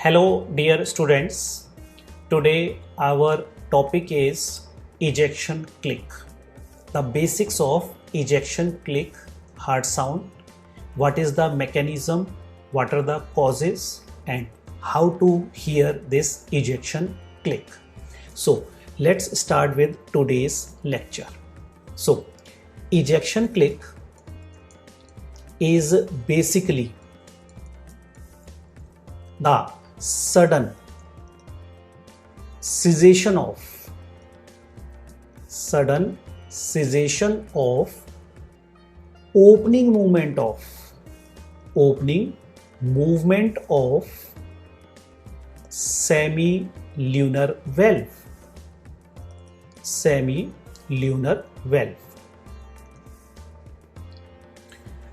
Hello dear students, today our topic is ejection click. The basics of ejection click heart sound, what is the mechanism, what are the causes and how to hear this ejection click. So let's start with today's lecture. So ejection click is basically the sudden cessation of opening movement of semilunar valve.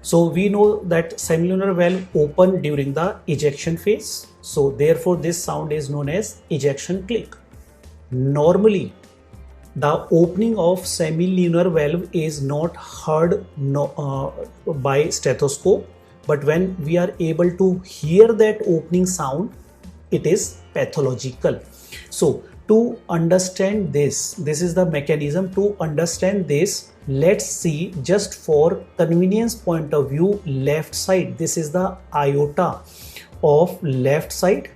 So we know that semilunar valve open during the ejection phase. So therefore this sound is known as ejection click. Normally the opening of semilunar valve is not heard by stethoscope, but when we are able to hear that opening sound, it is pathological. So to understand this is the mechanism. To understand this, let's see, just for convenience point of view, left side. This is the aorta of left side.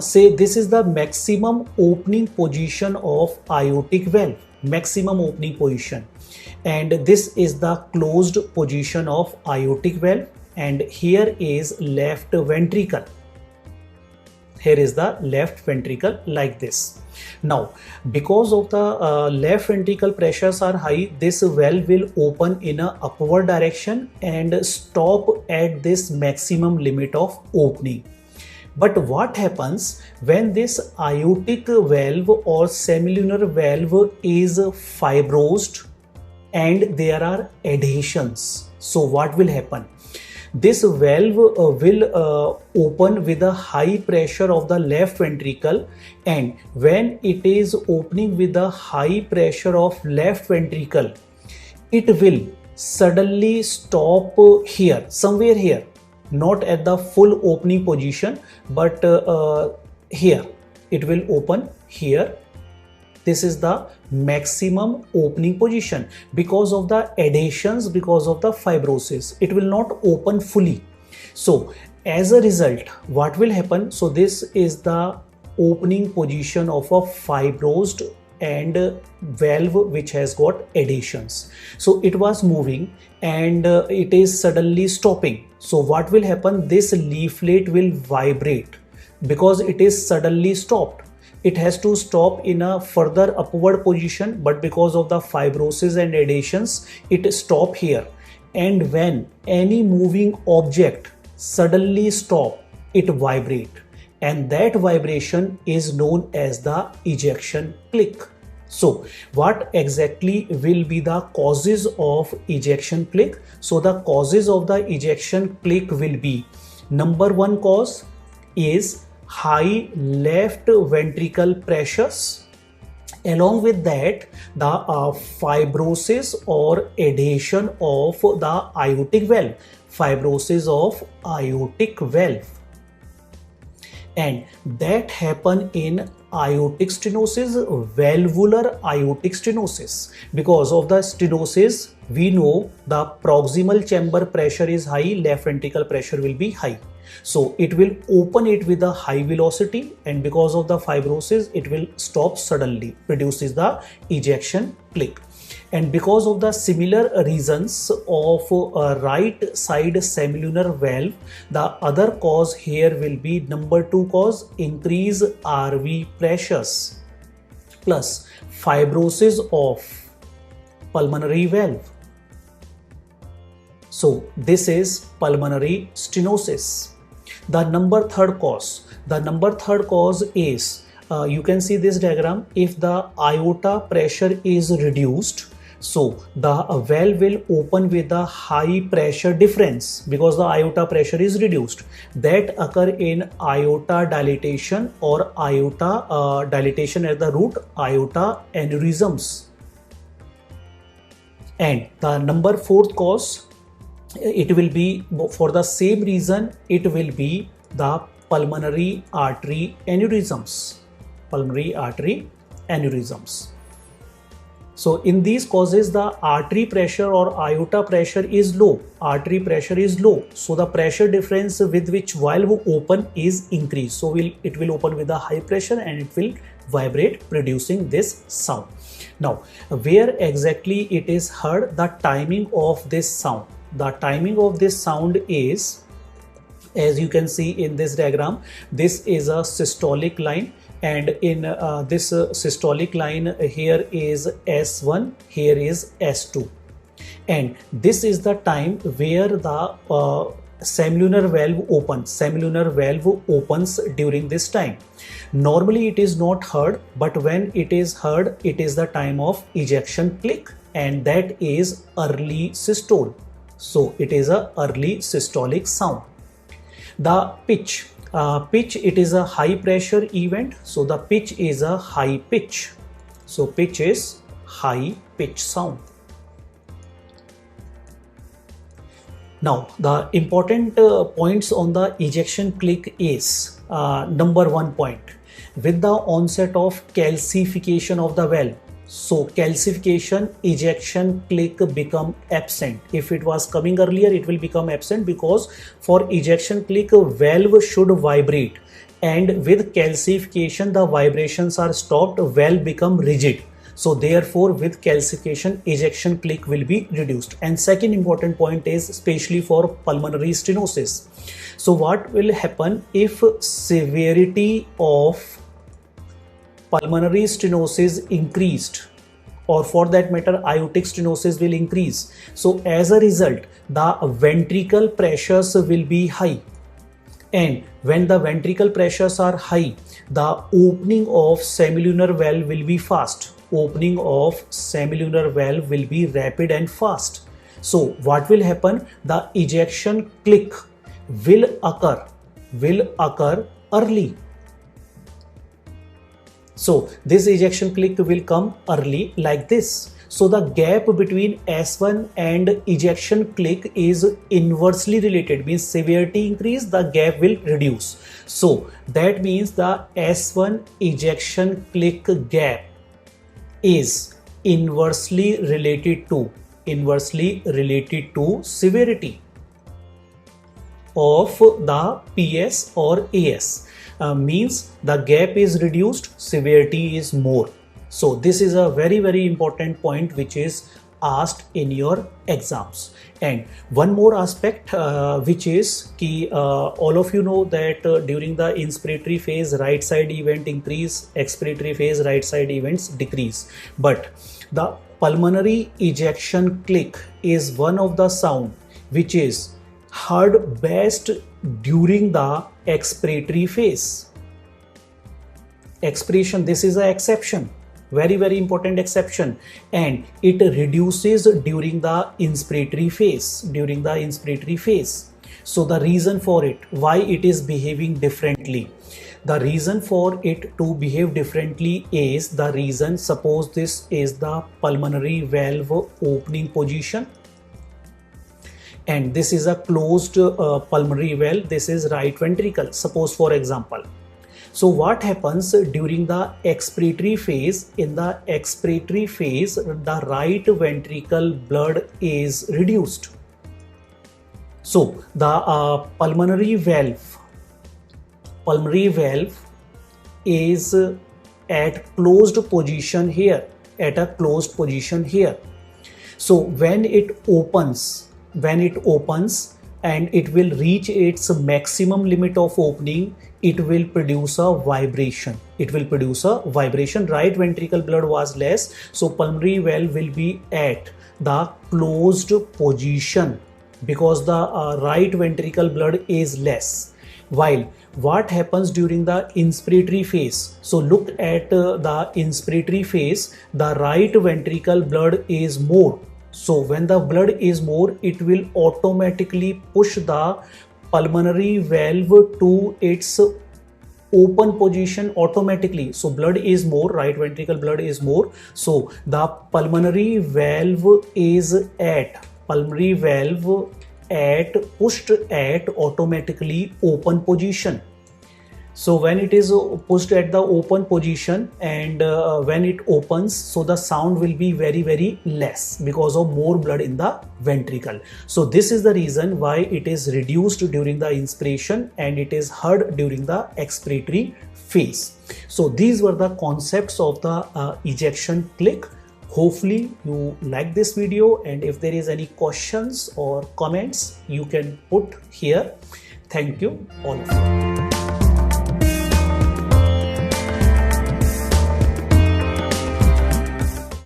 Say this is the maximum opening position of aortic valve, maximum opening position, and this is the closed position of aortic valve, and here is left ventricle. Here is the left ventricle like this. Now because of the left ventricle pressures are high, this valve will open in a upward direction and stop at this maximum limit of opening. But what happens when this aortic valve or semilunar valve is fibrosed and there are adhesions? So what will happen? This valve will open with a high pressure of the left ventricle, and when it is opening with a high pressure of left ventricle, it will suddenly stop here, somewhere here, not at the full opening position, but here it will open here. This is the maximum opening position. Because of the adhesions, because of the fibrosis, it will not open fully. So as a result, what will happen? So this is the opening position of a fibrosed and valve which has got adhesions. So it was moving and it is suddenly stopping. So what will happen? This leaflet will vibrate because it is suddenly stopped. It has to stop in a further upward position, but because of the fibrosis and adhesions, it stop here. And when any moving object suddenly stop, it vibrate, and that vibration is known as the ejection click. So what exactly will be the causes of ejection click? So the causes of the ejection click will be, number one cause is high left ventricle pressures. Along with that, the fibrosis or adhesion of the aortic valve, and that happen in aortic stenosis, valvular aortic stenosis. Because of the stenosis, we know the proximal chamber pressure is high, left ventricle pressure will be high. So it will open it with a high velocity, and because of the fibrosis, it will stop suddenly, produces the ejection click. And because of the similar reasons of right side semilunar valve, the other cause here will be, number two cause, increase RV pressures plus fibrosis of pulmonary valve. So this is pulmonary stenosis. The number third cause is, you can see this diagram, if the aorta pressure is reduced, so the valve will open with a high pressure difference because the aorta pressure is reduced. That occur in aorta dilatation or aorta dilatation at the root, aorta aneurysms. And the number fourth cause, it will be for the same reason, it will be the pulmonary artery aneurysms. Pulmonary artery aneurysms. So in these causes, the artery pressure or aorta pressure is low. Artery pressure is low. So the pressure difference with which valve open is increased. So it will open with a high pressure and it will vibrate, producing this sound. Now, where exactly it is heard, the timing of this sound. The timing of this sound is, as you can see in this diagram, this is a systolic line. And in this systolic line, here is S1, here is S2, and this is the time where the semilunar valve opens. Semilunar valve opens during this time. Normally it is not heard, but when it is heard, it is the time of ejection click, and that is early systole. So it is a early systolic sound. The pitch. Pitch, it is a high pressure event, so the pitch is a high pitch. So pitch is high pitch sound. Now the important points on the ejection click is, number 1 point, with the onset of calcification of the valve. So calcification, ejection click become absent. If it was coming earlier, it will become absent, because for ejection click, valve should vibrate, and with calcification the vibrations are stopped, valve become rigid. So therefore with calcification, ejection click will be reduced. And second important point is especially for pulmonary stenosis. So what will happen if severity of pulmonary stenosis increased, or for that matter aortic stenosis will increase? So as a result, the ventricle pressures will be high, and when the ventricle pressures are high, the opening of semilunar valve will be fast. Opening of semilunar valve will be rapid and fast. So what will happen? The ejection click will occur early. So this ejection click will come early like this. So the gap between S1 and ejection click is inversely related, means severity increase, the gap will reduce. So that means the S1 ejection click gap is inversely related to severity of the PS or AS. Means the gap is reduced, severity is more. So this is a very, very important point which is asked in your exams. And one more aspect which is key, all of you know that during the inspiratory phase right side event increase, expiratory phase right side events decrease. But the pulmonary ejection click is one of the sound which is heard best during the expiratory phase. Expiration, this is an exception, very, very important exception, and it reduces during the inspiratory phase. So the reason for it, why it is behaving differently, the reason for it to behave differently is the reason, suppose this is the pulmonary valve opening position, and this is a closed pulmonary valve, this is right ventricle, suppose for example. So what happens during the expiratory phase? In the expiratory phase, the right ventricle blood is reduced. So the pulmonary valve is at closed position here, So when it opens, and it will reach its maximum limit of opening, it will produce a vibration. Right ventricle blood was less, so pulmonary valve will be at the closed position because the right ventricle blood is less. While what happens during the inspiratory phase? So look at the inspiratory phase, the right ventricle blood is more. So when the blood is more, it will automatically push the pulmonary valve to its open position automatically. So blood is more, right ventricle blood is more. So the pulmonary valve is pushed at automatically open position. So when it is pushed at the open position, and when it opens, so the sound will be very less because of more blood in the ventricle. So this is the reason why it is reduced during the inspiration and it is heard during the expiratory phase. So these were the concepts of the ejection click. Hopefully you like this video, and if there is any questions or comments, you can put here. Thank you all of you.